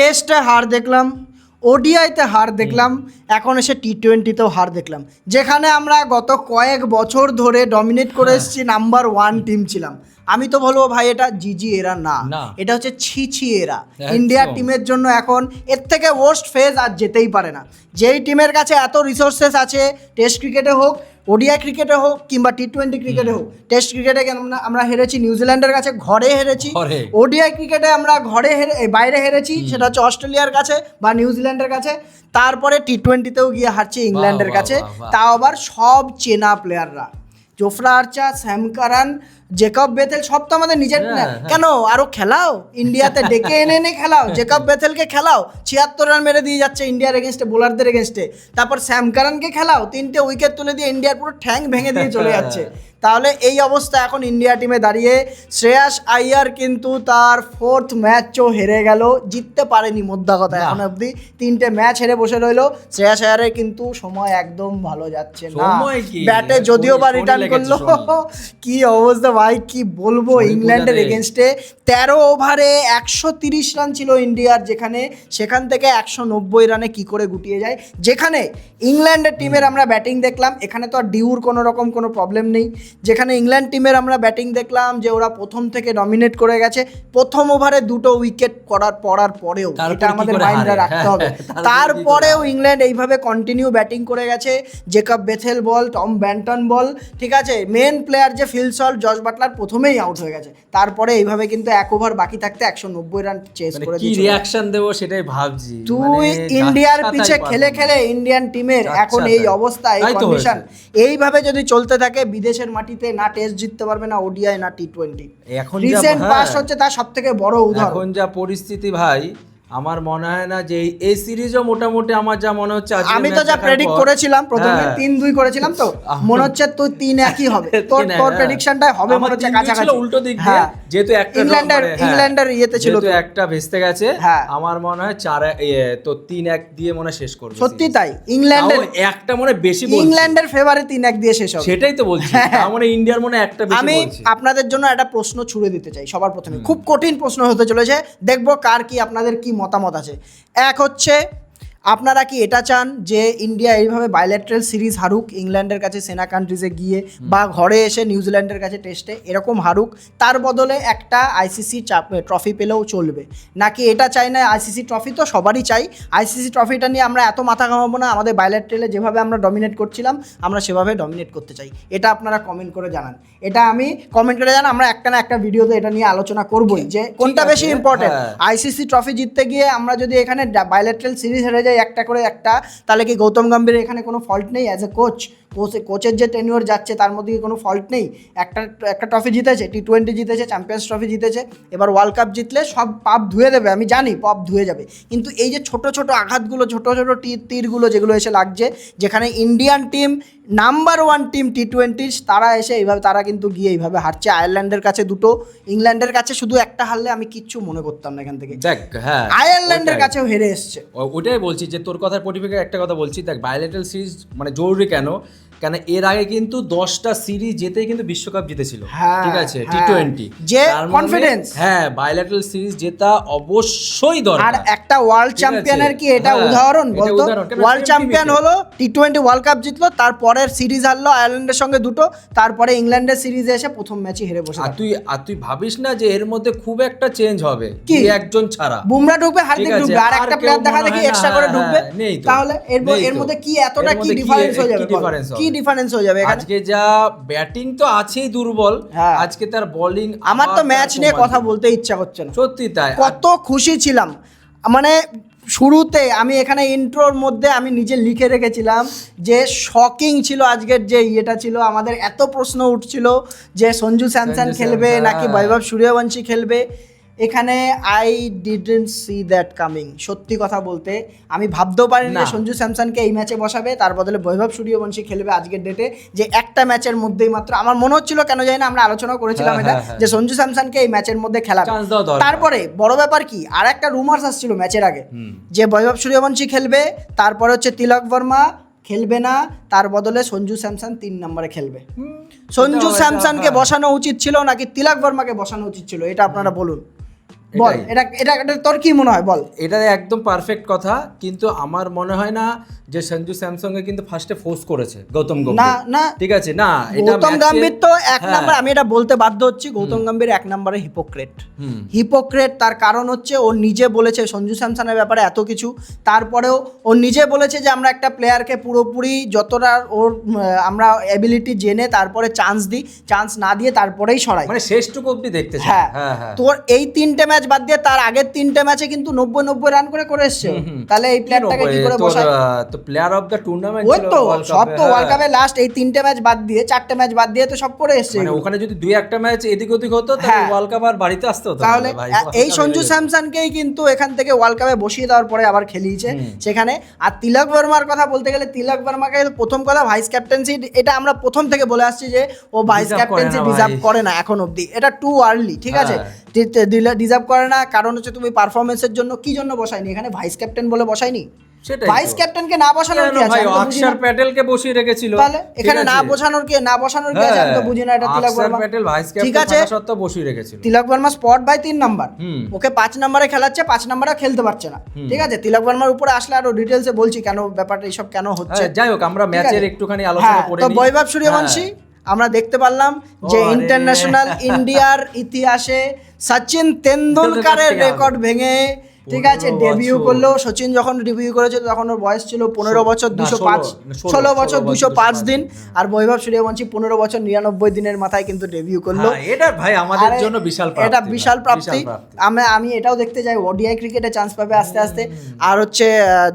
টেস্টে হার দেখলাম, ওডিআইতে হার দেখলাম, এখন এসে টি-20তেও হার দেখলাম, যেখানে আমরা গত কয়েক বছর ধরে ডমিনেট করে এসেছি, নাম্বার 1 টিম ছিলাম। আমি তো বলবো ভাই এটা জিজি এরা না, এটা হচ্ছে ছি এরা। ইন্ডিয়ার টিমের জন্য এখন এর থেকে ওয়ার্স্ট ফেজ আর যেতেই পারে না। যেই টিমের কাছে এত রিসোর্সেস আছে, টেস্ট ক্রিকেটে হোক, ওডিআই ক্রিকেটে হোক কিংবা টি-20 ক্রিকেটে হোক। টেস্ট ক্রিকেটে আমরা হেরেছি নিউজিল্যান্ডের কাছে, ঘরে হেরেছি। ওডিআই ক্রিকেটে আমরা বাইরে হেরেছি, সেটা হচ্ছে অস্ট্রেলিয়ার কাছে বা নিউজিল্যান্ডের কাছে। তারপরে টি-20তেও গিয়ে হারছি ইংল্যান্ডের কাছে, তাও আবার সব চেনা প্লেয়াররা। জোফরা আর্চার, স্যাম কারান, জেকব বেথেল, সব তো আমাদের নিজের। কেন আরো খেলাও, ইন্ডিয়াতে ডেকে এনে খেলাও, জেকব বেথেলকে খেলাও, 76 রান মেরে দিয়ে যাচ্ছে ইন্ডিয়ার এগেনস্টে, বোলারদের এগেনস্টে। তারপর স্যাম কারানকে খেলাও, 3টে উইকেট তুলে দিয়ে ইন্ডিয়ার পুরো ঠ্যাং ভেঙে দিয়ে চলে যাচ্ছে। তাহলে এই অবস্থা এখন ইন্ডিয়া টিমে দাঁড়িয়ে। শ্রেয়াস আইয়ার কিন্তু তার 4th ম্যাচও হেরে গেল, জিততে পারেনি মোদ্দা কথা এখন অবধি। 3টে ম্যাচ হেরে বসে রইলো। শ্রেয়াস আইয়ারের কিন্তু সময় একদম ভালো যাচ্ছে না, ব্যাটে যদিও বা রিটার্ন করলো। কি অবস্থা ভাই, কি বলবো। ইংল্যান্ডের এগেনস্টে 13 ওভারে 130 রান ছিল ইন্ডিয়ার, সেখান থেকে 190 রানে কি করে গুটিয়ে যায়। যেখানে ইংল্যান্ডের টিমের আমরা ব্যাটিং দেখলাম, এখানে তো আর ডিউর কোনো রকম কোনো প্রবলেম নেই। যেখানে ইংল্যান্ড টিমের আমরা ব্যাটিং দেখলাম যে ওরা প্রথম থেকে ডমিনেট করে গেছে, প্রথম ওভারে 2টো উইকেট পড়ার পরেও, এটা আমাদের মাইন্ডে রাখতে হবে। তারপরেও ইংল্যান্ড এইভাবে কন্টিনিউ ব্যাটিং করে গেছে। জেকব বেথেল বল, টম ব্যান্টন বল, ঠিক আছে, মেন প্লেয়ার যে ফিল সল্ট, জস বাটলার প্রথমেই আউট হয়ে গেছে। তারপরে এইভাবে কিন্তু 1 ওভার বাকি থাকতে 190 রান চেস করে দিয়েছে। কি রিঅ্যাকশন দেবো সেটাই ভাবছি। তুই ইন্ডিয়ার পিছে খেলে ইন্ডিয়ান টিমের এখন এই অবস্থা, এই কন্ডিশন, এইভাবে যদি চলতে থাকে বিদেশের মাটিতে না টেস্ট জিততে পারবে, না ওডিআই, না টি-20। এখন রিসেন্ট পাস হচ্ছে তার সবথেকে বড় উদাহরণ। এখন যা পরিস্থিতি ভাই, আমার মনে হয় না যে এই সিরিজও মোটামুটি আমার যা মনে হচ্ছে, আমি তো যা প্রেডিক্ট করেছিলাম প্রথমে 3-2 করেছিলাম, তো মনে হচ্ছে তো 3-1 হবে। তোর প্রেডিকশনটাই হবে মনে হচ্ছে কাছাকাছি। উল্টো দিক দিয়ে, যেহেতু একটা ইংল্যান্ডের ইয়েতে ছিল, তো একটা ভেস্তে গেছে, আমার মনে হয় 3-1 দিয়ে মনে শেষ করবে। সত্যি তাই, ইংল্যান্ডের একটা মনে বেশি বলছি, ইংল্যান্ডের ফেভারে 3-1 দিয়ে শেষ হবে। সেটাই তো বলছি, তার মানে ইন্ডিয়ার মনে একটা বেশি। আমি আপনাদের জন্য একটা প্রশ্ন ছুড়ে দিতে চাই সবার প্রথমে, খুব কঠিন প্রশ্ন হতে চলেছে, দেখবো কার কি আপনাদের কি মতামত আছে। এক হচ্ছে, আপনারা কি এটা চান যে ইন্ডিয়া এইভাবে বাইল্যাটারাল সিরিজ হারুক, ইংল্যান্ডের কাছে সেনা কান্ট্রিজে গিয়ে বা ঘরে এসে নিউজিল্যান্ডের কাছে টেস্টে এরকম হারুক, তার বদলে একটা আইসিসি ট্রফি পেলেও চলবে? নাকি এটা চাই না, আইসিসি ট্রফি তো সবারই চাই, আইসিসি ট্রফিটা নিয়ে আমরা এত মাথা ঘামাবো না, আমাদের বাইল্যাটারালে যেভাবে আমরা ডমিনেট করছিলাম আমরা সেভাবে ডমিনেট করতে চাই? এটা আপনারা কমেন্ট করে জানান। এটা আমি কমেন্ট করে জানান, আমরা একটা না একটা ভিডিওতে এটা নিয়ে আলোচনা করবোই যে কোনটা বেশি ইম্পর্টেন্ট। আইসিসি ট্রফি জিততে গিয়ে আমরা যদি এখানে বাইল্যাটারাল সিরিজ হেরে যাই একটা করে একটা, তাহলে কি গৌতম গম্ভীরের এখানে কোনো ফল্ট নেই? অ্যাজ এ কোচের যে টেনিওর যাচ্ছে তার মধ্যে কি কোনো ফল্ট নেই? একটা ট্রফি জিতেছে, টি-20 জিতেছে, চ্যাম্পিয়ন্স ট্রফি জিতেছে, এবার ওয়ার্ল্ড কাপ জিতলে সব পাপ ধুয়ে দেবে, আমি জানি পাপ ধুয়ে যাবে। কিন্তু এই যে ছোট ছোট আঘাতগুলো, ছোট ছোট তীরগুলো যেগুলো এসে লাগছে, যেখানে ইন্ডিয়ান টিম নাম্বার 1 টিম টি-20, তারা এসে এইভাবে, তারা কিন্তু গিয়ে এইভাবে হারছে। আয়ারল্যান্ডের কাছে 2টো, ইংল্যান্ডের কাছে শুধু একটা হারলে আমি কিচ্ছু মনে করতাম না এখান থেকে। দেখ, হ্যাঁ, আয়ারল্যান্ডের কাছেও হেরে এসছে। ওটাই বলছি যে তোর কথার পরিপ্রেক্ষিতে একটা কথা বলছি, দেখ বাইল্যাটারাল সিরিজ মানে জরুরি কেন এর আগে কিন্তু 10টা সিরিজ জেতেই কিন্তু বিশ্বকাপ জিতেছিল, ঠিক আছে, টি-20 যে কনফিডেন্স। হ্যাঁ, বাইল্যাটারাল সিরিজ জেতা অবশ্যই দরকার। আর একটা ওয়ার্ল্ড চ্যাম্পিয়নের কি এটা উদাহরণ বলতো? ওয়ার্ল্ড চ্যাম্পিয়ন হলো, টি-20 ওয়ার্ল্ড কাপ জিতলো, তারপরের সিরিজ হারলো আয়ারল্যান্ডের সঙ্গে 2টো, তারপরে ইংল্যান্ডের সিরিজে এসে প্রথম ম্যাচই হেরে বসে। আর তুই ভাবিস না যে এর মধ্যে খুব একটা চেঞ্জ হবে, কি একজন ছাড়া বুমরা ঢুকবে, হার্দিক ঢুকবে, আর একটা প্লেয়ার দেখা দেখি এক্সট্রা করে ঢুকবে, তাহলে এর মধ্যে কি এতটা কি ডিফারেন্স হয়ে যাবে? কি ডিফারেন্স হয়ে যাবে? আজকে যা ব্যাটিং তো আছেই দুর্বল, আজকে তার বোলিং, আমার তো ম্যাচ নিয়ে কথা বলতে ইচ্ছা করছে না, সত্যি তাই। কত খুশি ছিলাম, মানে শুরুতে আমি এখানে ইন্ট্রোর মধ্যে আমি নিজে লিখে রেখেছিলাম যে শকিং ছিল আজকের যে ইয়েটা ছিল, আমাদের এত প্রশ্ন উঠছিল যে সঞ্জু স্যামসন খেলবে নাকি বৈভব সূর্যবংশী খেলবে। এখানে I didn't see that coming. সত্যি কথা বলতে আমি ভাবতেও পারিনি যে সঞ্জু স্যামসনকে এই ম্যাচে বসাবে, তার বদলে বৈভব সূর্যবংশী খেলবে আজকের ডেটে। যে একটা ম্যাচের মধ্যেই মাত্র আমার মনে হচ্ছিল, কেন জানি না, আমরা আলোচনা করেছিলাম এটা, যে সঞ্জু স্যামসনকে এই ম্যাচের মধ্যে খেলাবে। তারপরে বড় ব্যাপার কি, আর একটা রুমার্স আসছিল ম্যাচের আগে যে বৈভব সূর্যবংশী খেলবে, তারপরে হচ্ছে তিলক বর্মা খেলবে না, তার বদলে সঞ্জু স্যামসন 3 নম্বরে খেলবে। সঞ্জু স্যামসনকে বসানো উচিত ছিল নাকি তিলক বর্মাকে বসানো উচিত ছিল, এটা আপনারা বলুন। বল এটা এটা এটা তোর কি মনে হয় বল? এটা একদম পারফেক্ট কথা, কিন্তু আমার মনে হয় না যে সঞ্জু স্যামসংকে কিন্তু ফার্স্টে ফোর্স করেছে গৌতম গম্ভীর। না না ঠিক আছে, না এটা গৌতম গম্ভীর তো এক হ্যাঁ। নাম্বার, আমি এটা বলতে বাধ্য হচ্ছি, গৌতম গম্ভীর এক নম্বরে হিপোক্রেট। তার কারণ হচ্ছে ও নিজে বলেছে সঞ্জু স্যামসনের ব্যাপারে এত কিছু, তারপরেও ও নিজে বলেছে যে আমরা একটা প্লেয়ারকে পুরোপুরি যতটা ওর আমরা এবিলিটি জেনে তারপরে চান্স দিই, চান্স না দিয়ে তারপরেই সরাই, মানে শেষটুকু অবধি দেখতে চাই। হ্যাঁ হ্যাঁ হ্যাঁ, তোর এই 3টে ম্যাচ বাদ দিয়ে তার আগের 3টে ম্যাচে কিন্তু 90 রান করে এসছে। তাহলে এই প্লেয়ারটাকে কি করে বসায়? তো প্লেয়ার অফ দ্য টুর্নামেন্ট ওই ছিল তো World সব Cup-এ, তো ওয়ার্ল্ড কাপে লাস্ট এই 3টে ম্যাচ বাদ দিয়ে 4টে ম্যাচ বাদ দিয়ে তো সব করে এসছে। মানে ওখানে যদি 2-1টা ম্যাচ এদিক ওদিক হতো তাহলে হ্যাঁ। ওয়ার্ল্ড কাপ আর বাড়িতে আসতে হতো না তাহলে ভাই। এই সঞ্জু স্যামসনকেই কিন্তু এখান থেকে ওয়ার্ল্ড কাপে বসিয়ে দেওয়ার পরে আবার খেলিয়েছে সেখানে। আর তিলক বর্মার কথা বলতে গেলে তিলক বর্মাকে প্রথম কথা ভাইস ক্যাপ্টেন্সি, এটা আমরা প্রথম থেকে বলে আসছি যে ও ভাইস Deserve ক্যাপ্টেন্সি করে না ডিজার্ভ ভাই। করে না এখন অবধি, এটা টু আর্লি, ঠিক আছে, ডিজার্ভ করে না। কারণ হচ্ছে তুমি পারফরমেন্সের জন্য কি জন্য বসাইনি এখানে, ভাইস ক্যাপ্টেন বলে বসাইনি। সেটাই ভাইস তো। ক্যাপ্টেনকে না বসানোর কি কেন আছে ভাই আমি তো বুঝি না। অক্ষর প্যাটেলকে বসিয়ে রেখেছিল, তাহলে ঠিক এখানে না আছে? বসানোর কি আছে আমি তো বুঝি না এটা তিলক অক্ষর বর্মা। প্যাটেল ভাইস ঠিক ক্যাপ্টেন আছে, থাকা সত্ত্বেও বসিয়ে রেখেছিল। তিলক বর্মা স্পট বাই 3 নাম্বার, হুম। ওকে 5 নম্বরে খেলাচ্ছে, 5 নম্বরে খেলতে পারছে না, ঠিক আছে। তিলক বর্মার উপরে আসলে আরো ডিটেলসে বলছি কেন ব্যাপারটা এইসব কেন হচ্ছে। হ্যাঁ, যাই হোক আমরা ঠিক ম্যাচের আছে? একটুখানি আলোচনা হ্যাঁ, করে তো নিই। বৈভব সূর্যবংশী আমরা দেখতে পারলাম যে আরে। ইন্টারন্যাশনাল ইন্ডিয়ার ইতিহাসে সচিন তেন্ডুলকারের থেকে রেকর্ড ভেঙে, ঠিক আছে, 15 ডেবিউ বছর। করলো। সচিন যখন ডেবিউ করেছিল তখন ওর বয়স ছিল 15 বছর না, 205 ষোলো 16 বছর 205 দিন। হ্যাঁ। আর বৈভব সূর্যবংশী 15 বছর 99 দিনের মাথায় কিন্তু ডেবিউ করলো। হ্যাঁ, এটা ভাই আমাদের আরে, জন্য বিশাল প্রাপ্তি, এটা ভাই, বিশাল প্রাপ্তি। প্রাপ্তি। আমি এটাও দেখতে চাই ওডিআই ক্রিকেটে চান্স পাবে আস্তে আস্তে। আর হচ্ছে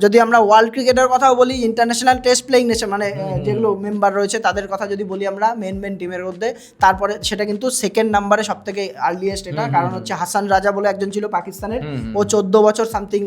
যদি আমরা ওয়ার্ল্ড ক্রিকেটের কথাও বলি, ইন্টারন্যাশনাল টেস্ট প্লেইং নেশন মানে যেগুলো মেম্বার রয়েছে তাদের কথা যদি বলি আমরা মেন টিমের মধ্যে, তারপরে সেটা কিন্তু সেকেন্ড নাম্বারে সব থেকে আর্লিয়েস্ট এটা। কারণ হচ্ছে হাসান রাজা বলে একজন ছিল পাকিস্তানের, ও 14 বছর সামথিং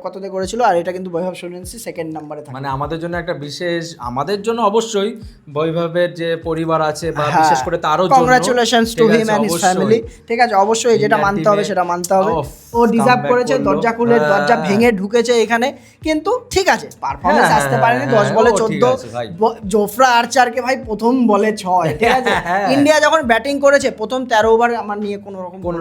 কততে করেছিল, আর এটা কিন্তু বৈভব সূর্যবংশী সেকেন্ড নাম্বারে থাকে। মানে আমাদের জন্য একটা বিশেষ, আমাদের জন্য অবশ্যই বৈভবের যে পরিবার আছে বা হ্যাঁ, বিশেষ করে তারও জন্য কংগ্রাচুলেশনস টু ঠিক হিম আছে, এন্ড হিজ অবশ্যই। ফ্যামিলি, ঠিক আছে, অবশ্যই যেটা Indian মানতে হবে team-এ সেটা মানতে হবে। off, ও ডিজার্ভ comeback করেছে, করলো। দরজা খুলে দরজা হ্যাঁ। ভেঙে ঢুকেছে এখানে, কিন্তু ঠিক আছে পারফরমেন্স হ্যাঁ, আসতে পারেনি। হ্যাঁ, 10 বলে ও ঠিক 14, আছে ভাই। জোফরা আর্চারকে ভাই প্রথম বলে 6, ঠিক আছে। হ্যাঁ। ইন্ডিয়া যখন ব্যাটিং করেছে প্রথম 13 ওভার আমার নিয়ে কোনো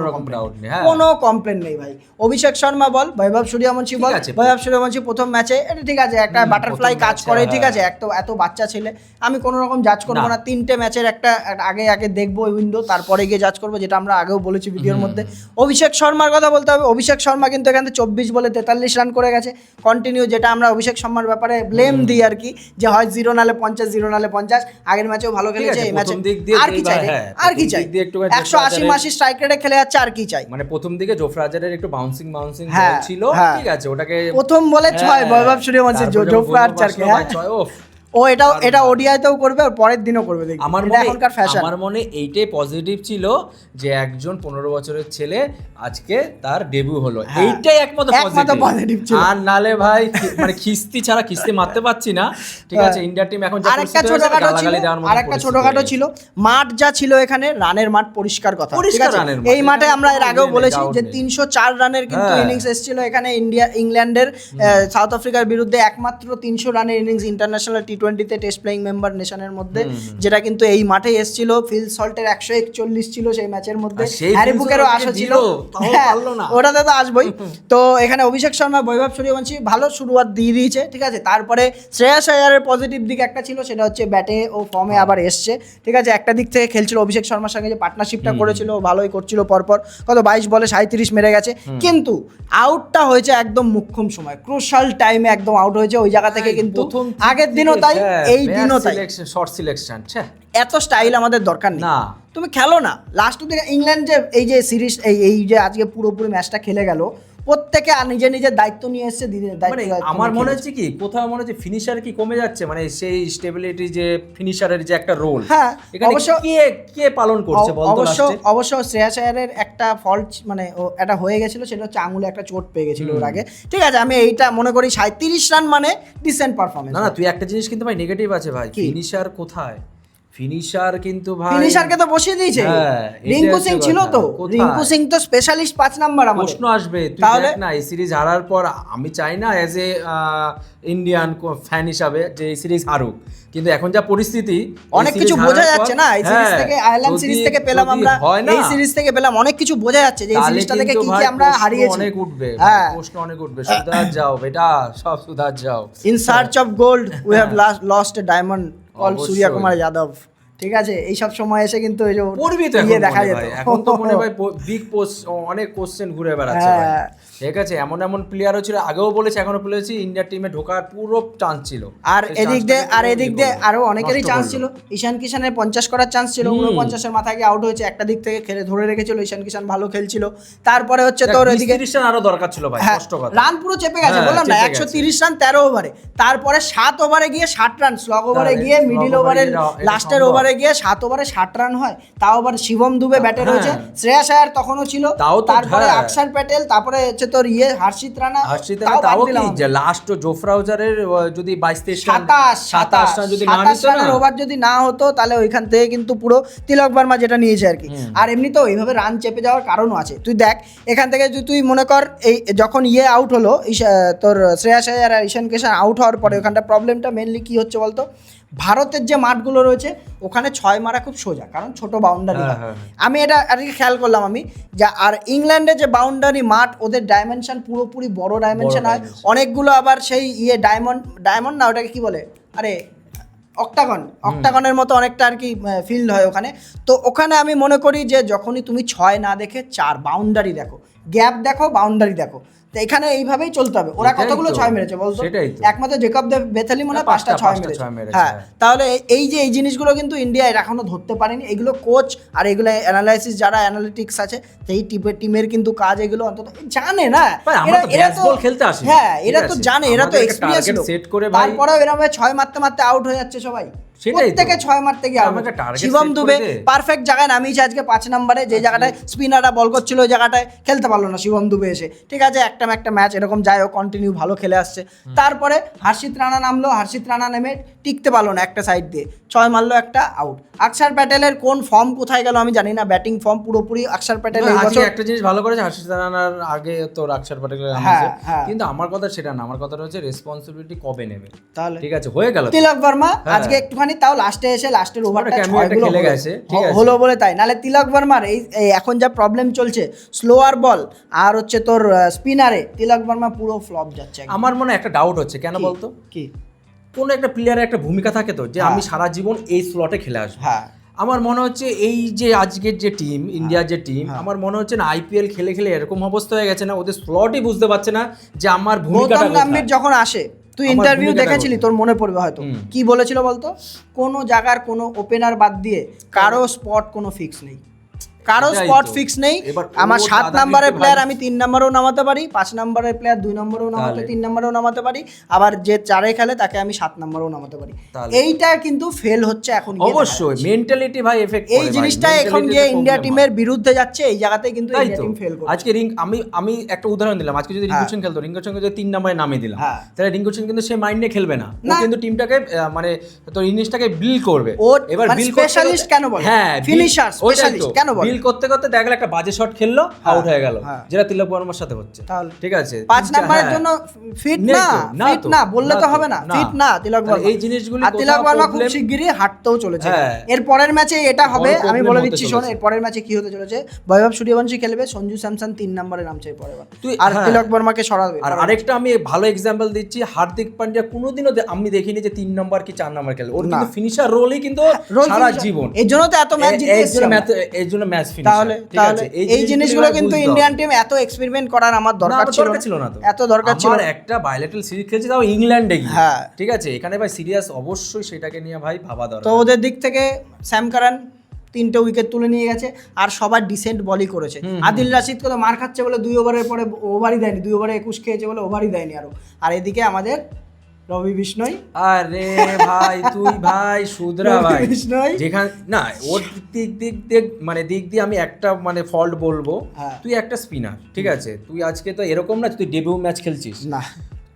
রকম ডাউট নেই। হ্যাঁ, কোনো কমপ্লেন নেই ভাই। অভিষেক শর্মা বল, বৈভব সূর্যবংশী বল, ঠিক আছে। বৈভব সূর্যবংশী প্রথম ম্যাচে এটা ঠিক আছে, একটা বাটারফ্লাই প্রথম কাজ match, করে, হ্যাঁ। ঠিক আছে, এত বাচ্চা ছেলে, আমি কোনো রকম জাজ করবো না। না। 3টে ম্যাচের একটা আগে দেখবো উইন্ডো, তারপরে গিয়ে জাজ করবো, যেটা আমরা আগেও বলেছি ভিডিওর মধ্যে। অভিষেক শর্মার কথা বলতে হবে। অভিষেক শর্মা কিন্তু এখান থেকে 24 বলে 43 রান করে গেছে কন্টিনিউ, যেটা আমরা অভিষেক শর্মার ব্যাপারে ব্লেম দিই আর কি, যে হয় 0 নালে 50 0 নালে 50। আগের ম্যাচেও ভালো খেলেছে, আছে, এই ম্যাচে প্রথম দিক দিয়ে আর কি চাই রে? হ্যাঁ, আর কি প্রথম চাই? দিক দিয়ে একটুখানি 180 মাসি স্ট্রাইক রেটে খেলে যাচ্ছে, আর কি চাই? মানে প্রথম দিকে জোফরাজারের একটু বাউন্সিং হ্যাঁ, ছিল, হ্যাঁ। ঠিক আছে, ওটাকে প্রথম বলে 6 হ্যাঁ, বৈভব সূর্যবংশী তারপরে যখন জোফরা বৈভব আর্চারকে, আসলো, হ্যাঁ। ভাই, ওফ। ও এটা ওডিআইতেও করবে আর পরের দিনও করবে, দেখি আমার এটা মনে এখনকার ফ্যাশন। আমার মনে এইটাই পজিটিভ ছিল যে একজন 15 বছরের ছেলে আজকে তার ডেবিউ হলো, হ্যাঁ, এইটাই একমাত্র একমাত্র positive ছিল। আর নালে ভাই মানে খিস্তি ছাড়া খিস্তি মারতে পারছি না, ঠিক আছে। ইন্ডিয়া টিম এখন যা আরেকটা পরিস্থিতি হয়েছে, ছোটখাটো ছিল, গালাগালি দেওয়ার মতো আরেকটা পরিস্থিতি ছোটখাটো হয়ে ছিল, মাঠ যা ছিল এখানে, রানের মাঠ পরিষ্কার কথা, ঠিক পরিষ্কার আছে? রানের মাঠ, এই মাঠে এখানে আমরা এর কোনো আগেও ইয়ে নেই, বলেছি doubt যে নেই। 304 রানের কিন্তু হ্যাঁ। ইনিংস এসেছিল এখানে ইংল্যান্ডের সাউথ আফ্রিকার বিরুদ্ধে, একমাত্র 300 রানের ইনিংস ইন্টারন্যাশনাল টি20তে টেস্ট প্লেইং মেম্বার নেশনের মধ্যে, যেটা কিন্তু এই মাঠে এসেছিল। ফিল সল্টের 141 ছিল সেই ম্যাচের মধ্যে, আর সেই হ্যারি ফিল বুকেরও সল্টকে আসা ছিল, দিল, তাও হ্যাঁ, পারলো না। ওটাতে তো আসবোই। তো এখানে অভিষেক শর্মা বৈভব সূর্যবংশী ভালো শুরুয়াত দিয়ে দিয়েছে, ঠিক আছে। তারপরে শ্রেয়াস আয়ারের পজিটিভ দিক একটা ছিল, সেটা হচ্ছে ব্যাটে ও ফর্মে আবার এসছে, ঠিক আছে। একটা দিক থেকে খেলছিল অভিষেক শর্মার সঙ্গে যে পার্টনারশিপটা করেছিল, ও ভালোই করছিল, পরপর কত 22 বলে 37 মেরে গেছে, কিন্তু আউটটা হয়েছে একদম মুখ্যম সময়, ক্রুশাল টাইমে একদম আউট হয়েছে ওই জায়গা থেকে, কিন্তু প্রথম আগের দিনও তাই, এই দিনও তাই। শর্ট সিলেকশন, এত স্টাইল আমাদের দরকার নেই, না। তুমি খেলো না। লাস্ট দিকে ইংল্যান্ড যে এই যে সিরিজ এই যে আজকে পুরোপুরি ম্যাচটা খেলে গেল, প্রত্যেকে নিজের দায়িত্ব নিয়ে এসছে, মানে আমার মনে হচ্ছে কি কোথাও মনে হচ্ছে ফিনিশার কি কমে যাচ্ছে, মানে সেই স্টেবিলিটি যে ফিনিশারের যে একটা রোল, হ্যাঁ, এখানে অবশ্য কে পালন করছে বলতো অবশ্য লাস্টে? অবশ্য শ্রেয়াস আয়ারের একটা ফল্ট মানে এটা হয়ে গেছিল, সেটা হচ্ছে আঙুলে একটা চোট পেয়ে গেছিল ওর আগে, ঠিক আছে। আমি এইটা মনে করি 37 রান মানে ডিসেন্ট পারফরমেন্স। না তুই একটা জিনিস কিন্তু ভাই নেগেটিভ আছে ভাই, কি? ফিনিশার কোথায়? ফিনিশার কিন্তু ভাই ফিনিশারকে তো বসিয়ে দিয়েছে। হ্যাঁ, রিঙ্কু সিং ছিল তো, কোথায়? রিঙ্কু সিং তো স্পেশালিস্ট 5 নাম্বার আমাদের। প্রশ্ন আসবে, তুই তাহলে দেখ না এই সিরিজ হারার পর আমি চাই না অ্যাজ এ ইন্ডিয়ান ফ্যান হিসাবে যে এই সিরিজ হারুক, কিন্তু এখন যা পরিস্থিতি অনেক কিছু বোঝা যাচ্ছে না এই সিরিজ থেকে, আয়ারল্যান্ড সিরিজ থেকে পেলাম আমরা, এই সিরিজ থেকে পেলাম অনেক কিছু বোঝা যাচ্ছে যে এই সিরিজটা থেকে কি কি আমরা হারিয়েছি। অনেক উঠবে, হ্যাঁ প্রশ্ন অনেক উঠবে, সুধার যাও বেটা, সব সুধার যাও। In search of gold we have lost a diamond called Surya Kumar Yadav. ঠিক আছে, এই সব সময় এসে কিন্তু এই যে পড়বি তো এখন দেখা যেত, এখন তো মনে হয় বিগ পোস্ট অনেক কোশ্চেন ঘুরে বেড়াচ্ছে ভাই। ঠিক আছে, এমন এমন প্লেয়ারও ছিল, আগেও বলেছি এখনো বলেছি, ইন্ডিয়ার টিমে ঢোকার পুরো চান্স ছিল। আর এদিক দিয়ে আরো অনেকেরই চান্স ছিল। ঈশান কিষানের 50 করার চান্স ছিল, 49-এর মাথায় গিয়ে আউট হয়েছে। একটা দিক থেকে খেলে ধরে রেখেছিল, ঈশান কিষান ভালো খেলছিল। তারপরে হচ্ছে তোর এদিকে 30 রান আরো দরকার ছিল ভাই, কষ্ট কথা। রান পুরো চেপে গেছে, বললাম না 130 রান 13 ওভারে। তারপরে 7 ওভারে গিয়ে 60 রান, স্লগ ওভারে গিয়ে মিডল ওভারে লাস্টের ওভারে গিয়ে 7 ওভারে 60 রান হয়। তাও আবার শিবম দুবে ব্যাটে রয়েছে, শ্রেয়াস আয়ার তখনও ছিল, তারপরে অক্ষর প্যাটেল, তারপরে হচ্ছে তোর হার্ষিত রানা, তাও কি যে লাস্ট জোফরা উজারের যদি 22-23 রান 27 রান যদি না নিত না, ওভার যদি না হতো, তাহলে ওইখান থেকে কিন্তু পুরো তিলক বর্মা যেটা নিয়েছে আর কি। আর এমনিতেও এইভাবে রান চেপে যাওয়ার কারণও আছে। তুই দেখ এখান থেকে তুই মনে কর এই যখন আউট হলো, তোর শ্রেয়াস আয়ার আর ঈশান কিষান আউট হওয়ার পরে ওখানটা প্রবলেমটা মেনলি কি হচ্ছে বলতো, ভারতের যে মাঠগুলো রয়েছে ওখানে 6 মারা খুব সোজা, কারণ ছোট বাউন্ডারি হয়। আমি এটা আর কি খেয়াল করলাম আমি, যে আর ইংল্যান্ডে যে বাউন্ডারি মাঠ, ওদের ডাইমেনশন পুরোপুরি বড় ডাইমেনশন হয়। অনেকগুলো আবার সেই ডায়মন্ড না, ওটাকে কি বলে, আরে অক্টাগনের মতো অনেকটা আর কি ফিল্ড হয় ওখানে। তো ওখানে আমি মনে করি যে যখনই তুমি 6 না দেখে 4 বাউন্ডারি দেখো, গ্যাপ দেখো, বাউন্ডারি দেখো, তো এখানে এইভাবেই চলতে হবে। ওরা কতগুলো 6 মেরেছে বলতো? একমাত্র জেকব বেথালি মনে হয় 5টা 6 মেরেছে। হ্যাঁ, তাহলে এই যে এই জিনিসগুলো কিন্তু ইন্ডিয়া এখনো ধরতে পারেনি। এগুলো কোচ আর এগুলো অ্যানালাইসিস যারা অ্যানালিটিক্স আছে সেই টিমের কিন্তু কাজ, এগুলো অন্তত জানে না। এরা তো খেলতে আসে, হ্যাঁ এরা তো জানে, এরা তো এক্সপেরিয়েন্স সেট করে, তারপরেও এরকম 6 মারতে মারতে আউট হয়ে যাচ্ছে সবাই। প্রত্যেকে 6 মারতে গিয়ে শিবম দুবে পারফেক্ট জায়গায় নামিয়েছে আজকে 5 নম্বরে, যে জায়গাটায় স্পিনাররা বল করছিল ওই জায়গাটায় খেলতে পারলো না শিবম দুবে এসে। ঠিক আছে, একটা ম্যাচ এরকম যায়, ও কন্টিনিউ ভালো খেলে আসছে। তারপরে হর্ষিত রানা নামলো, হর্ষিত রানা নেমে টিকতে পারলো না, একটা সাইড দিয়ে 6 মারলো, একটা আউট। অক্ষর প্যাটেলের কোন ফর্ম কোথায় গেল আমি জানি না, ব্যাটিং ফর্ম পুরোপুরি অক্ষর প্যাটেল এই বছর একটা জিনিস ভালো করেছে, হর্ষিত রানার আগে তো অক্ষর প্যাটেলের নামছে, কিন্তু আমার কথা সেটা না, আমার কথাটা হচ্ছে রেসপন্সিবিলিটি কবে নেবে। তাহলে ঠিক আছে, হয়ে গেল তিলক বর্মা আজকে একটুখানি, তাও লাস্টে এসে লাস্টের ওভারটা খেলে গেছে হলো বলে, তাই নালে তিলক বর্মার এই এখন যা প্রবলেম চলছে, স্লোয়ার বল আর হচ্ছে তোর স্পিনারে তিলক বর্মা পুরো ফ্লপ যাচ্ছে। আমার মনে একটা ডাউট হচ্ছে, কেন বলতো, কি কোনো একটা প্লেয়ারের একটা ভূমিকা থাকে তো, যে আমি সারা জীবন এই স্লটে খেলে আসবো। আমার মনে হচ্ছে এই যে আজকের যে টিম, ইন্ডিয়ার যে টিম, আমার মনে হচ্ছে না আইপিএল খেলে খেলে এরকম অবস্থা হয়ে গেছে না, ওদের স্লটই বুঝতে পারছে না যে আমার ভূমিকাটা কোথায়। যখন আসে, তুই ইন্টারভিউ দেখেছিলি, তোর মনে পড়বে হয়তো, কি বলেছিল বলতো, কোনো জায়গার কোনো ওপেনার বাদ দিয়ে কারো স্পট কোনো ফিক্স নেই, কারো স্পট ফিক্স নেই। আমার 7 নম্বরের প্লেয়ার আমি 3 নম্বরেও নামাতে পারি, 5 নম্বরের প্লেয়ার 2 নম্বরেও নামাতে, 3 নম্বরেও নামাতে পারি, আবার যে 4-এ খেলে তাকে আমি 7 নম্বরেও নামাতে পারি। এইটা কিন্তু ফেল হচ্ছে এখন। অবশ্যই মেন্টালিটি ভাই এফেক্ট করে, এই জিনিসটা এখন গিয়ে ইন্ডিয়া টিমের বিরুদ্ধে যাচ্ছে, এই জায়গাতেই কিন্তু ইন্ডিয়া টিম ফেল করছে। আজকে আমি একটা উদাহরণ দিলাম, আজকে যদি রিঙ্কু সিং খেলতো, রিঙ্কু সিংকে যদি 3 নম্বরে নামিয়ে দিলাম, তাহলে রিঙ্কু সিং কিন্তু সে মাইন্ড নিয়ে খেলবে না, ও কিন্তু টিমটাকে মানে তোর ইনিংসটাকে বিল্ড করবে। এবার বিল্ড স্পেশালিস্ট কেন বলে, হ্যাঁ ফিনিশার স্পেশালিস্ট কেন বলে, বিল্ড করতে করতে দেখা একটা বাজে শট খেললো, আউট হয়ে গেল, যেটা তিলক বর্মার সাথে হচ্ছে। ঠিক আছে, 5 নম্বরের জন্য ফিট না বললে তো হবে না, ফিট না তিলক বর্মা। এই জিনিসগুলো আর তিলক বর্মা খুব শিগগিরই হাঁটতেও চলেছে। এর পরের ম্যাচে এটা হবে, আমি বলে দিচ্ছি শোন, এর পরের ম্যাচে কি হতে চলেছে, বৈভব সূর্যবংশী খেলবে, সঞ্জু স্যামসন 3 নম্বরে নামছে পরের বার, আর তিলক বর্মাকে সরাবে। আর আরেকটা আমি ভালো এক্সাম্পল দিচ্ছি, হার্দিক পান্ডিয়া কোনোদিনও আমি দেখিনি যে 3 নম্বর কি 4 নম্বর খেলে, ওর কিন্তু ফিনিশার রোলই কিন্তু সারা জীবন, এর জন্য তো এত ম্যাচ জিতে এসেছে, এর জন্য ম্যাচ ফিনিশার। ঠিক আছে, এই জিনিসগুলো কিন্তু ইন্ডিয়ান টিম এত এক্সপেরিমেন্ট করার আমার দরকার ছিল না, এত দরকার ছিল। আমার একটা বায়োলেটারাল সিরিজ খেলছে, তাও ইংল্যান্ডে গিয়ে। ঠিক আছে, এখানে ভাই সিরিয়াস অবশ্যই সেটাকে নিয়ে ভাই ভাবা দরকার। তো ওদের দিক থেকে স্যাম কারান 3টে উইকেট তুলে নিয়ে গেছে, আর সবার ডিসেন্ট বলই করেছে। আদিল রাশিদকে তো মার খাচ্ছে বলে 2 ওভারের পরে ওভারই দেয়নি, 2 ওভারে 21 খেয়েছে বলে ওভারই দেয়নি আরো। আর এদিকে আমাদের রবি বিষ্ণয়, আরে ভাই তুই ভাই সুদরা ভাই, যেখানে না ওর দিক দিয়ে আমি একটা মানে ফল্ট বলবো, তুই একটা স্পিনার, ঠিক আছে, তুই আজকে তো এরকম না তুই ডেবিউ ম্যাচ খেলছিস না,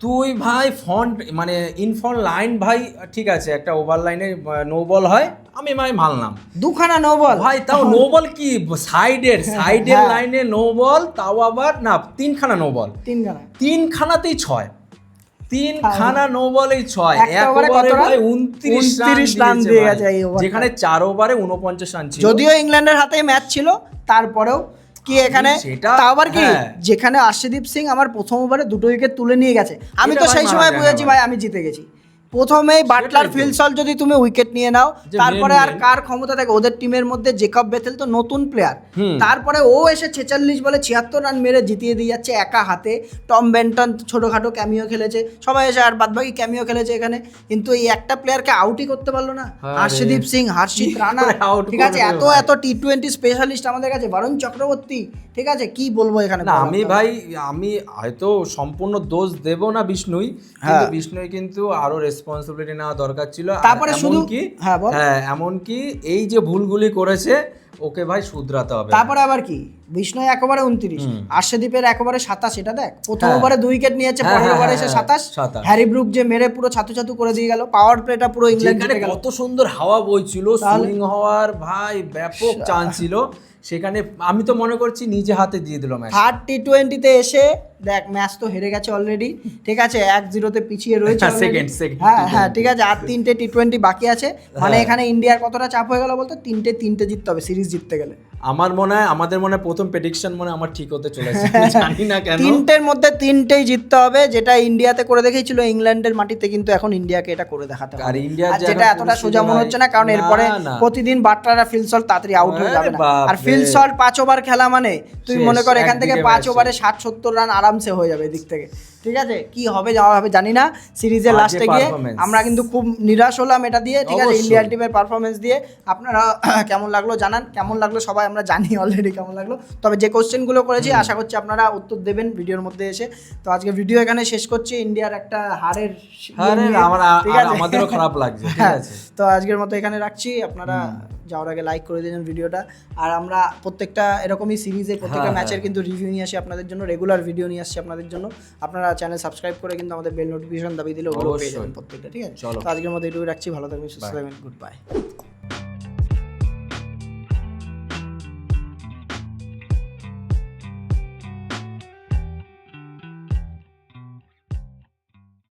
তুই ভাই ফ্রন্ট মানে ইনফ্রন্ট লাইন ভাই ঠিক আছে, একটা ওভার লাইনে নো বল হয়, আমি ভাই মানলাম দুখানা নো বল ভাই, তাও নো বল কি সাইডের লাইনে নো বল, তাও আবার না তিনখানা নো বল, তিনখানাতেই 6, তিনখানা নো বলেই 6, এক ওভারে ভাই 29 রান দিয়ে গেছে, যেখানে 4 ওভারে 49 রান ছিল। যদিও ইংল্যান্ডের হাতে ম্যাচ ছিল, তারপরেও কি এখানে তাও আবার কি যেখানে আর্শদীপ সিং আমার প্রথম ওভারে 2 উইকেট তুলে নিয়ে গেছে, আমি তো সেই সময় বুঝেছি ভাই আমি জিতে গেছি। প্রথমেই বাটলার ফিলসল যদি তুমি উইকেট নিয়ে নাও, তারপরে আর কার ক্ষমতা থাকে? ওদের টিমের মধ্যে জেকব বেথেল তো নতুন প্লেয়ার, তারপরে ও এসে 46 বলে 76 রান মেরে জিতিয়ে দিয়ে যাচ্ছে একা হাতে। টম বেন্টন ছোটখাটো ক্যামিও খেলেছে, সবাই এসে আর বাদবাকি ক্যামিও খেলেছে এখানে, কিন্তু এই একটা প্লেয়ারকে আউটই করতে পারলো না। আর্শদীপ সিং, হর্ষিত রানা, ঠিক আছে, এত টি-20 স্পেশালিস্ট আমাদের কাছে, বরুণ চক্রবর্তী, ঠিক আছে, কি বলবো এখানে। আমি ভাই আমি হয়তো সম্পূর্ণ দোষ দেব না বিষ্ণুই, কিন্তু বিষ্ণুই কিন্তু আরো রেসপন্সিবিলিটি নেওয়া দরকার ছিল। তারপরে শুধু হ্যাঁ এমনকি এই যে ভুলগুলি করেছে ওকে ভাই শুধরাতে হবে। তারপরে আবার কি বিষ্ণুই একেবারে 29, আর্শদীপের একেবারে 27, এটা দেখ প্রথম ওভারে 2 উইকেট নিয়েছে, পরের ওভারে এসে 27। হ্যারি ব্রুক যে মেরে পুরো ছাতু করে দিয়ে গেল, পাওয়ার প্লেটা পুরো ইংল্যান্ড জিতে গেল। কত সুন্দর হাওয়া বইছিল, সুইং হওয়ার ভাই ব্যাপক চান্স ছিল সেখানে, আমি তো মনে করছি নিজে হাতে দিয়ে দিল ম্যাচ। থার্ড টি-20তে এসে দেখ ম্যাচ তো হেরে গেছে অলরেডি, ঠিক আছে, 1-0 পিছিয়ে রয়েছে। হ্যাঁ ঠিক আছে, আর 3টে টি-20 বাকি আছে, মানে এখানে ইন্ডিয়ার কতটা চাপ হয়ে গেল বলতো, 3টে জিততে হবে সিরিজ জিততে গেলে। আমার মনে হয় আমাদের প্রথম প্রেডিকশন আমার ঠিক হতে চলেছে, জানি না কেন। 3টের মধ্যে 3টেই জিততে হবে, যেটা ইন্ডিয়াতে করে দেখেছিল ইংল্যান্ডের মাটিতে, কিন্তু এখন ইন্ডিয়াকে এটা করে দেখাতে হবে। আর ইন্ডিয়া যেটা এতটা সোজা মনে হচ্ছে না, কারণ এরপরে প্রতিদিন বাটলার ফিলসল তাড়াতাড়ি আউট হয়ে যাবে না। আর ফিলসল 5 ওভার খেলা মানে তুই মনে কর এখান থেকে 5 ওভারে 60-70 রান আরামসে হয়ে যাবে এদিক থেকে, ঠিক আছে। কি হবে যাওয়া হবে জানি না, সিরিজের লাস্টে গিয়ে আমরা কিন্তু খুব নিরাশ হলাম এটা দিয়ে, ঠিক আছে, ইন্ডিয়ান টিমের পারফরমেন্স দিয়ে। আপনারা কেমন লাগলো জানান, কেমন লাগলো সবাই আমরা জানি অলরেডি কেমন লাগলো, তবে যে কোশ্চেনগুলো করেছি আশা করছি আপনারা উত্তর দেবেন ভিডিওর মধ্যে এসে। তো আজকে ভিডিও এখানে শেষ করছি, ইন্ডিয়ার একটা হারের আমাদেরও খারাপ লাগছে, ঠিক আছে। তো আজকের মতো এখানে রাখছি, আপনারা যাওয়ার আগে লাইক করে দিন ভিডিওটা। আর আমরা প্রত্যেকটা এরকমই সিরিজের প্রত্যেকটা ম্যাচের কিন্তু রিভিউ নিয়ে আসি আপনাদের জন্য, রেগুলার ভিডিও নিয়ে আসছি আপনাদের জন্য। আপনারা চ্যানেল সাবস্ক্রাইব করে কিন্তু আমাদের বেল নোটিফিকেশন দাবি দিলে ওগুলো পেয়ে যাবেন প্রত্যেকটা, ঠিক আছে। তো আজকের মতো এটুকু রাখছি, ভালো থাকবেন, সুস্থ থাকবেন, গুড বাই।